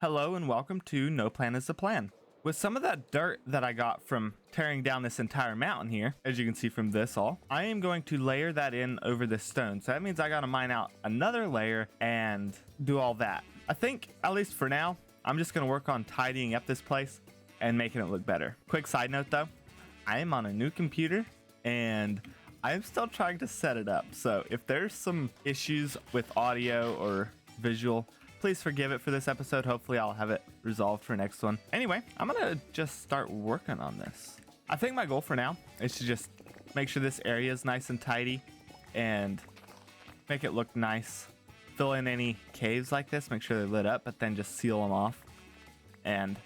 Hello and welcome to No Plan is the Plan. With some of that dirt that I got from tearing down this entire mountain here, as you can see from this all, I am going to layer that in over this stone. So that means I gotta mine out another layer and do all that. I think, at least for now, I'm just gonna work on tidying up this place and making it look better. Quick side note though, I am on a new computer and I am still trying to set it up. So if there's some issues with audio or visual, please forgive it for this episode. Hopefully I'll have it resolved for next one. Anyway, I'm gonna just start working on this. I think my goal for now is to just make sure this area is nice and tidy and make it look nice. Fill in any caves like this, make sure they're lit up, but then just seal them off. And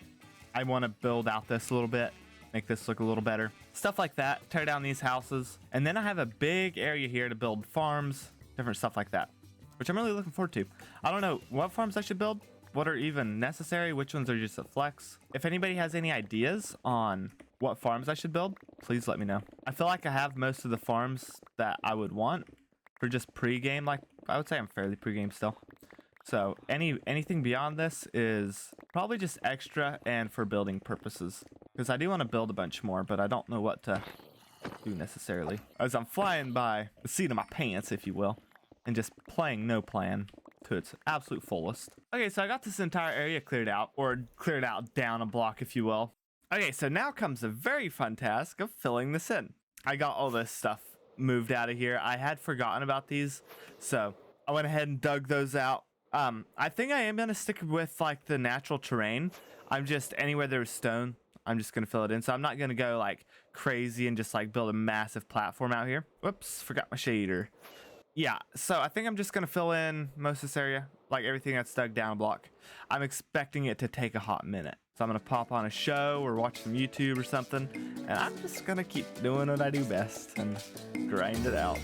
I wanna build out this a little bit, make this look a little better. Stuff like that, tear down these houses. And then I have a big area here to build farms, different stuff like that, which I'm really looking forward to. I don't know what farms I should build, what are even necessary, which ones are just a flex. If anybody has any ideas on what farms I should build, please let me know. I feel like I have most of the farms that I would want for just pre-game. Like, I would say I'm fairly pre-game still. So anything beyond this is probably just extra and for building purposes. Because I do want to build a bunch more, but I don't know what to do necessarily. As I'm flying by the seat of my pants, if you will, and just playing No Plan to its absolute fullest. Okay, so I got this entire area cleared out, or cleared out down a block, if you will. Okay, so now comes the very fun task of filling this in. I got all this stuff moved out of here. I had forgotten about these, so I went ahead and dug those out. I think I am gonna stick with like the natural terrain. I'm just, anywhere there's stone, I'm just gonna fill it in. So I'm not gonna go like crazy and just like build a massive platform out here. Whoops, forgot my shader. Yeah, so I think I'm just gonna fill in most of this area, like everything that's dug down a block. I'm expecting it to take a hot minute. So I'm gonna pop on a show or watch some YouTube or something, and I'm just gonna keep doing what I do best and grind it out.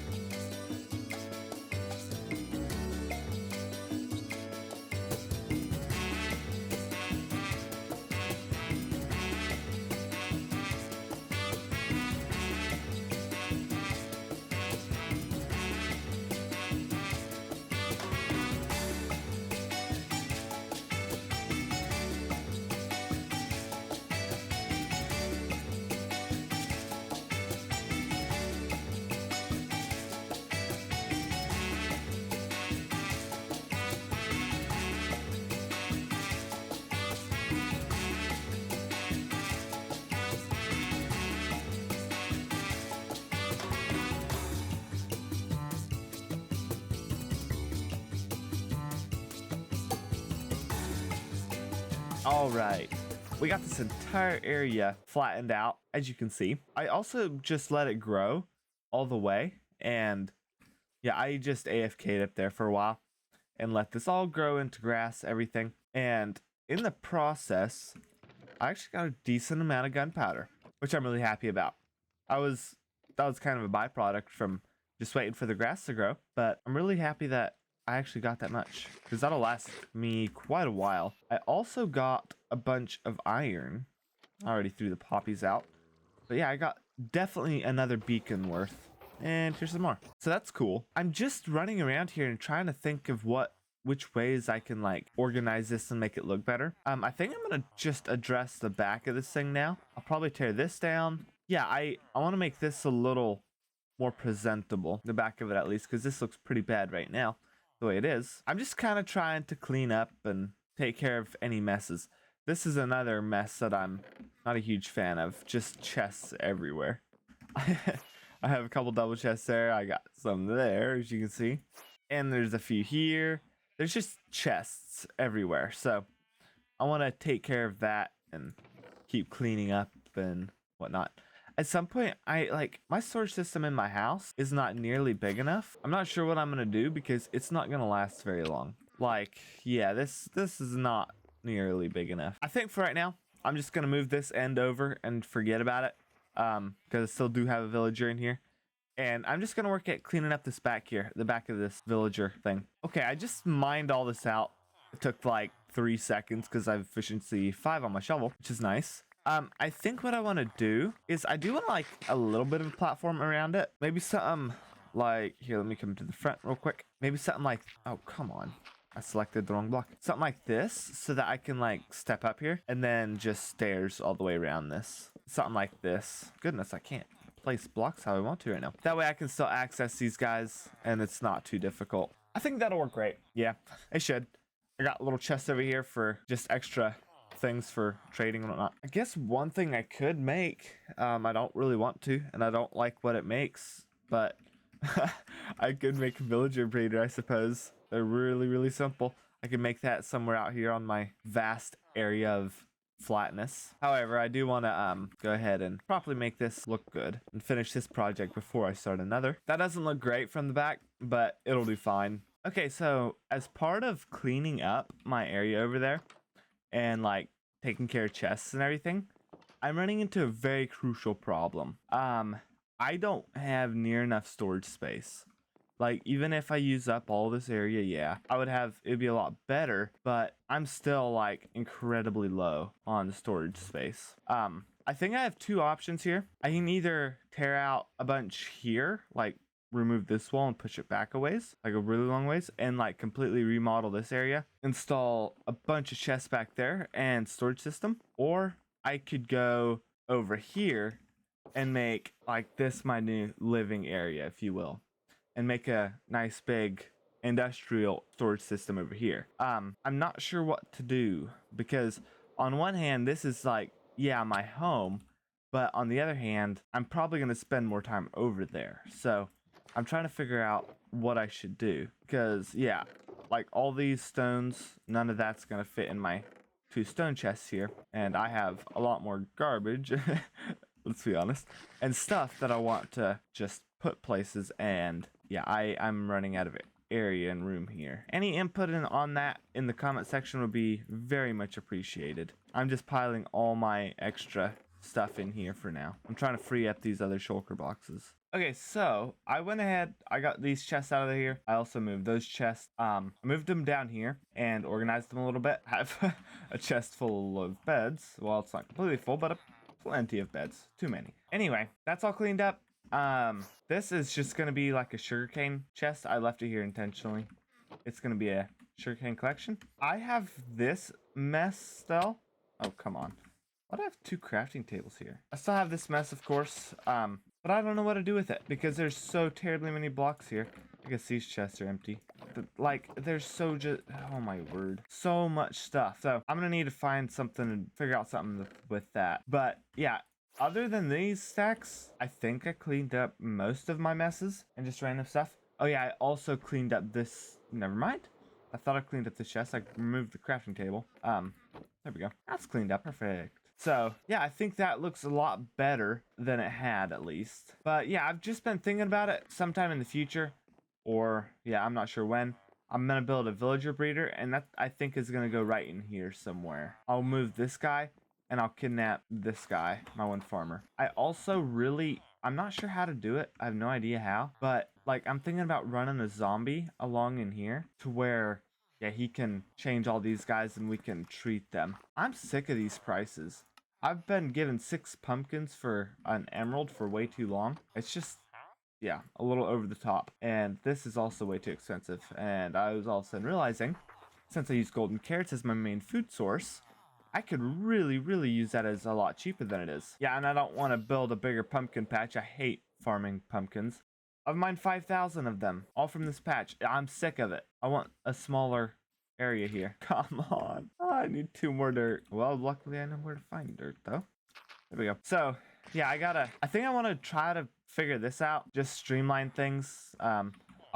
All right, we got this entire area flattened out, as you can see. I also just let it grow all the way, and yeah, I just AFK'd up there for a while and let this all grow into grass, everything. And in the process, I actually got a decent amount of gunpowder, which I'm really happy about. That was kind of a byproduct from just waiting for the grass to grow, but I'm really happy that I actually got that much, because that'll last me quite a while. I also got a bunch of iron. I already threw the poppies out. But yeah, I got definitely another beacon worth. And here's some more. So that's cool. I'm just running around here and trying to think of which ways I can like organize this and make it look better. I think I'm gonna just address the back of this thing now. I'll probably tear this down. Yeah, I want to make this a little more presentable, the back of it at least, because this looks pretty bad right now the way it is. I'm just kind of trying to clean up and take care of any messes. This is another mess that I'm not a huge fan of. Just chests everywhere. I have a couple double chests there. I got some there, as you can see. And there's a few here. There's just chests everywhere. So I want to take care of that and keep cleaning up and whatnot. At some point, my storage system in my house is not nearly big enough. I'm not sure what I'm going to do because it's not going to last very long. Like, yeah, this is not nearly big enough. I think for right now, I'm just going to move this end over and forget about it. Because I still do have a villager in here. And I'm just going to work at cleaning up this back here, the back of this villager thing. Okay, I just mined all this out. It took like 3 seconds because I have efficiency 5 on my shovel, which is nice. I think what I want to do is I do want like a little bit of a platform around it. Maybe something like, here, let me come to the front real quick. Maybe something like, oh, come on. I selected the wrong block. Something like this so that I can like step up here and then just stairs all the way around this. Something like this. Goodness, I can't place blocks how I want to right now. That way I can still access these guys and it's not too difficult. I think that'll work great. Yeah, it should. I got a little chest over here for just extra things for trading and whatnot. I guess one thing I could make, I don't really want to, and I don't like what it makes, but I could make a villager breeder, I suppose. They're really, really simple. I could make that somewhere out here on my vast area of flatness. However, I do want to go ahead and properly make this look good and finish this project before I start another. That doesn't look great from the back, but it'll do fine. Okay, so as part of cleaning up my area over there and like taking care of chests and everything, I'm running into a very crucial problem. I don't have near enough storage space. Like, even if I use up all this area, yeah, it'd be a lot better, but I'm still like incredibly low on the storage space. I think I have two options here. I can either tear out a bunch here, like remove this wall and push it back a ways, like a really long ways, and like completely remodel this area, install a bunch of chests back there and storage system, or I could go over here and make like this my new living area, if you will, and make a nice big industrial storage system over here. I'm not sure what to do because on one hand, this is like, yeah, my home, but on the other hand, I'm probably going to spend more time over there. So I'm trying to figure out what I should do because, yeah, like all these stones, none of that's going to fit in my 2 stone chests here. And I have a lot more garbage, let's be honest, and stuff that I want to just put places. And yeah, I'm running out of area and room here. Any input on that in the comment section would be very much appreciated. I'm just piling all my extra stuff in here for now. I'm trying to free up these other shulker boxes. Okay, so I went ahead, I got these chests out of here. I also moved those chests. I moved them down here and organized them a little bit. I have a chest full of beds. Well, it's not completely full, but plenty of beds. Too many. Anyway, that's all cleaned up. This is just gonna be like a sugarcane chest. I left it here intentionally. It's gonna be a sugarcane collection. I have this mess still. Oh, come on. Why do I have 2 crafting tables here? I still have this mess, of course, but I don't know what to do with it because there's so terribly many blocks here. I guess these chests are empty. But, like, there's oh my word, so much stuff. So I'm gonna need to find something and figure out something with that. But yeah, other than these stacks, I think I cleaned up most of my messes and just random stuff. Oh yeah, I also cleaned up this. Never mind. I thought I cleaned up the chest. I removed the crafting table. There we go. That's cleaned up. Perfect. So yeah, I think that looks a lot better than it had, at least. But yeah, I've just been thinking about it. Sometime in the future, or yeah, I'm not sure when, I'm gonna build a villager breeder, and that I think is gonna go right in here somewhere. I'll move this guy and I'll kidnap this guy, my one farmer. I'm not sure how to do it. I have no idea how, but like I'm thinking about running a zombie along in here to where, yeah, he can change all these guys and we can treat them. I'm sick of these prices. I've been given 6 pumpkins for an emerald for way too long. It's just, yeah, a little over the top. And this is also way too expensive. And I was all of a sudden realizing, since I use golden carrots as my main food source, I could really, really use that as a lot cheaper than it is. Yeah, and I don't want to build a bigger pumpkin patch. I hate farming pumpkins. I've mined 5,000 of them, all from this patch. I'm sick of it. I want a smaller area here. Come on. Oh, I need 2 more dirt. Well, luckily I know where to find dirt, though. There we go. So, yeah, I think I want to try to figure this out. Just streamline things. I'll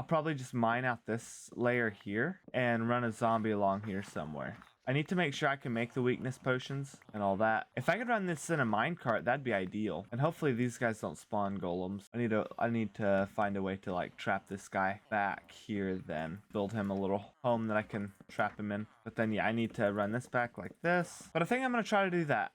probably just mine out this layer here and run a zombie along here somewhere. I need to make sure I can make the weakness potions and all that. If I could run this in a minecart, that'd be ideal. And hopefully these guys don't spawn golems. I need to find a way to like trap this guy back here, then build him a little home that I can trap him in. But then yeah, I need to run this back like this. But I think I'm gonna try to do that.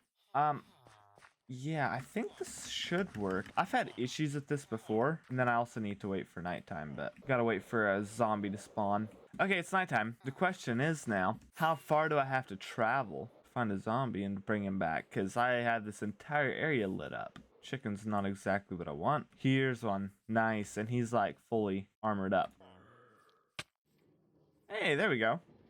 Yeah, I think this should work. I've had issues with this before, and then I also need to wait for nighttime, but gotta wait for a zombie to spawn. Okay, it's nighttime. The question is now, how far do I have to travel to find a zombie and bring him back? Because I had this entire area lit up. Chicken's not exactly what I want. Here's one. Nice, and he's like fully armored up. Hey, there we go.